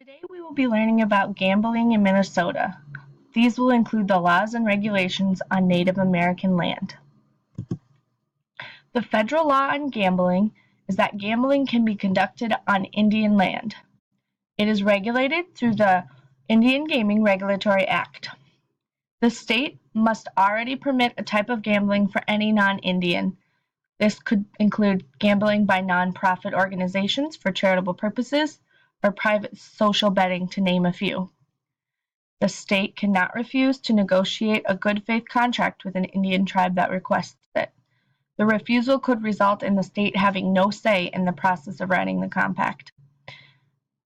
Today we will be learning about gambling in Minnesota. These will include the laws and regulations on Native American land. The federal law on gambling is that gambling can be conducted on Indian land. It is regulated through the Indian Gaming Regulatory Act. The state must already permit a type of gambling for any non-Indian. This could include gambling by nonprofit organizations for charitable purposes, or private social betting, to name a few. The state cannot refuse to negotiate a good faith contract with an Indian tribe that requests it. The refusal could result in the state having no say in the process of writing the compact.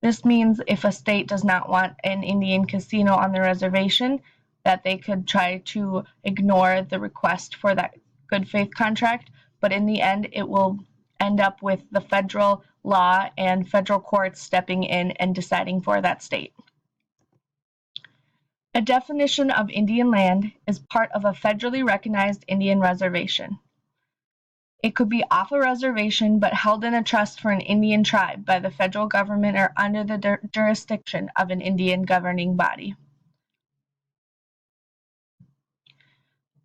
This means if a state does not want an Indian casino on the reservation, that they could try to ignore the request for that good faith contract, but in the end it will end up with the federal law and federal courts stepping in and deciding for that state. A definition of Indian land is part of a federally recognized Indian reservation. It could be off a reservation but held in a trust for an Indian tribe by the federal government or under the jurisdiction of an Indian governing body.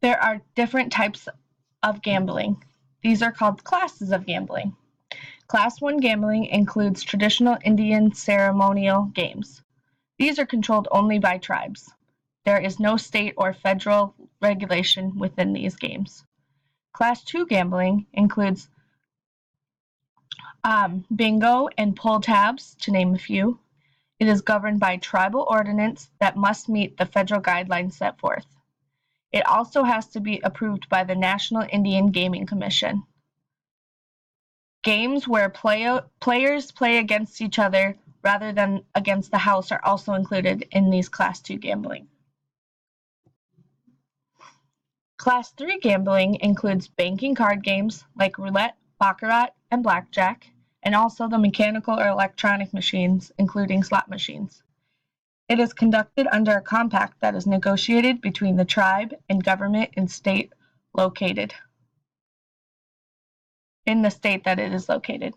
There are different types of gambling. These are called classes of gambling. Class 1 gambling includes traditional Indian ceremonial games. These are controlled only by tribes. There is no state or federal regulation within these games. Class 2 gambling includes bingo and pull tabs, to name a few. It is governed by tribal ordinance that must meet the federal guidelines set forth. It also has to be approved by the National Indian Gaming Commission. Games where players play against each other rather than against the house are also included in these Class 2 gambling. Class 3 gambling includes banking card games like roulette, baccarat, and blackjack, and also the mechanical or electronic machines, including slot machines. It is conducted under a compact that is negotiated between the tribe and government in the state that it is located.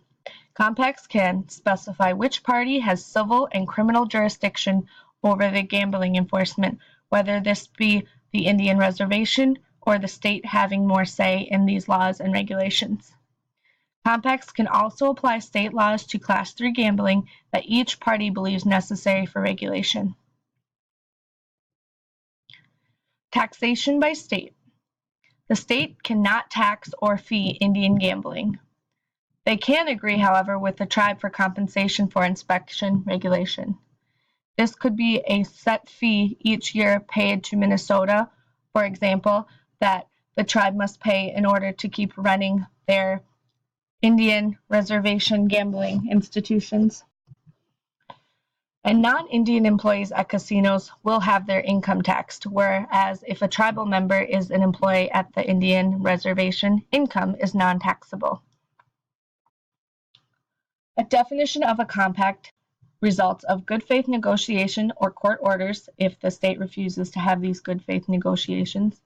Compacts can specify which party has civil and criminal jurisdiction over the gambling enforcement, whether this be the Indian reservation or the state having more say in these laws and regulations. Compacts can also apply state laws to Class 3 gambling that each party believes necessary for regulation. Taxation by state. The state cannot tax or fee Indian gambling. They can agree, however, with the tribe for compensation for inspection regulation. This could be a set fee each year paid to Minnesota, for example, that the tribe must pay in order to keep running their Indian reservation gambling institutions. And non-Indian employees at casinos will have their income taxed, whereas if a tribal member is an employee at the Indian reservation, income is non-taxable. A definition of a compact results of good faith negotiation or court orders if the state refuses to have these good faith negotiations,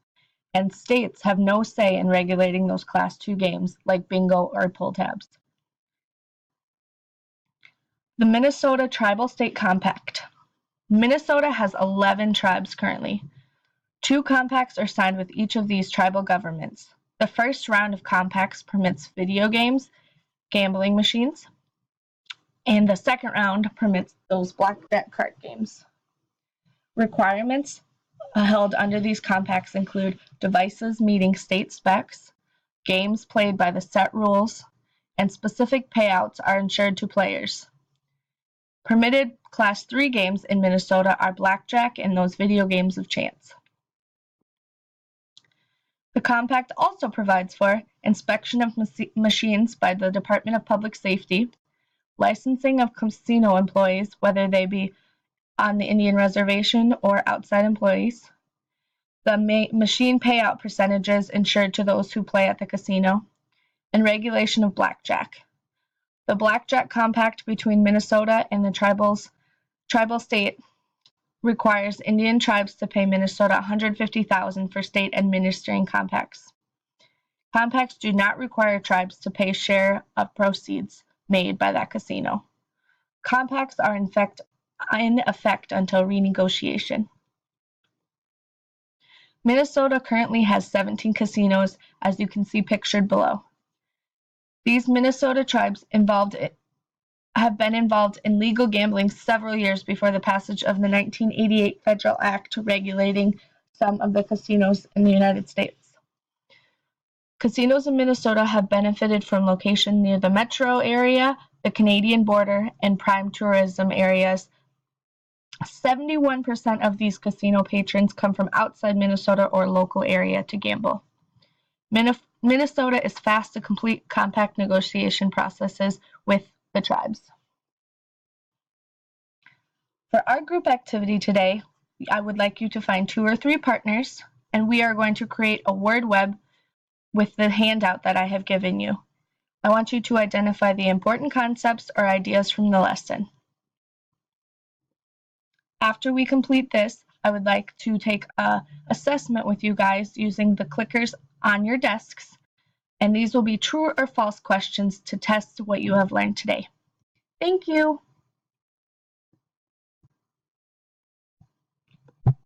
and states have no say in regulating those Class 2 games like bingo or pull tabs. The Minnesota Tribal State Compact. Minnesota has 11 tribes currently. 2 compacts are signed with each of these tribal governments. The first round of compacts permits video games, gambling machines, and the second round permits those blackjack card games. Requirements held under these compacts include devices meeting state specs, games played by the set rules, and specific payouts are ensured to players. Permitted Class 3 games in Minnesota are blackjack and those video games of chance. The compact also provides for inspection of machines by the Department of Public Safety, licensing of casino employees, whether they be on the Indian reservation or outside employees, the machine payout percentages ensured to those who play at the casino, and regulation of blackjack. The Blackjack Compact between Minnesota and the tribal state requires Indian tribes to pay Minnesota $150,000 for state administering compacts. Compacts do not require tribes to pay share of proceeds made by that casino. Compacts are in effect in effect until renegotiation. Minnesota currently has 17 casinos, as you can see pictured below. These Minnesota tribes have been involved in legal gambling several years before the passage of the 1988 Federal Act regulating some of the casinos in the United States. Casinos in Minnesota have benefited from location near the metro area, the Canadian border, and prime tourism areas. 71% of these casino patrons come from outside Minnesota or local area to gamble. Minnesota is fast to complete compact negotiation processes with the tribes. For our group activity today, I would like you to find 2 or 3 partners, and we are going to create a word web with the handout that I have given you. I want you to identify the important concepts or ideas from the lesson. After we complete this, I would like to take an assessment with you guys using the clickers on your desks, and these will be true or false questions to test what you have learned today. Thank you.